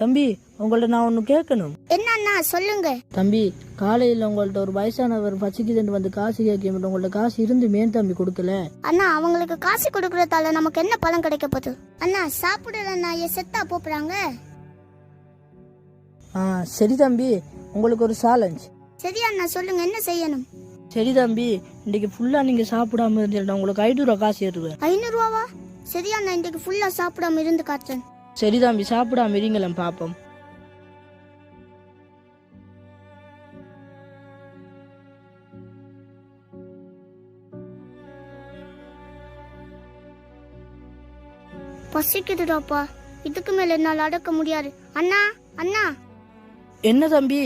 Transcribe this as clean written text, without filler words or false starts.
தம்பி, உங்கள்ட்ட நான் ஒன்று கேட்கணும். என்ன அண்ணா சொல்லுங்க. தம்பி, காலையில் உங்கள்ட்ட ஒரு வயசானவர் பசிக்குதுன்னு வந்து காசு கேட்க மட்டும் உங்கள்ட்ட காசு இருந்து மேன் தம்பி கொடுக்கல. அண்ணா அவங்களுக்கு காசு கொடுக்கறதால நமக்கு என்ன பலன் கிடைக்க போகுது? அண்ணா சாப்பிடுற நாயை செத்தா போப்புறாங்க. சரி தம்பி, உங்களுக்கு ஒரு சேலஞ்ச். சரி அண்ணா சொல்லுங்க, என்ன செய்யணும்? சரி தம்பி, இன்னைக்கு ஃபுல்லா நீங்க சாப்பிடாம இருந்தீங்கன்னா உங்களுக்கு 500 ரூபா காசு ஏறுவேன். 500 ரூபாவா? சரி அண்ணா, இன்னைக்கு ஃபுல்லா சாப்பிடாம இருந்து காட்டுறேன். சரி தம்பி, சாப்பிடாம இருங்களேன் பாப்போம். பசிக்குதுடாப்பா, இதுக்கு மேல என்னால் அடக்க முடியாது. அண்ணா அண்ணா. என்ன தம்பி?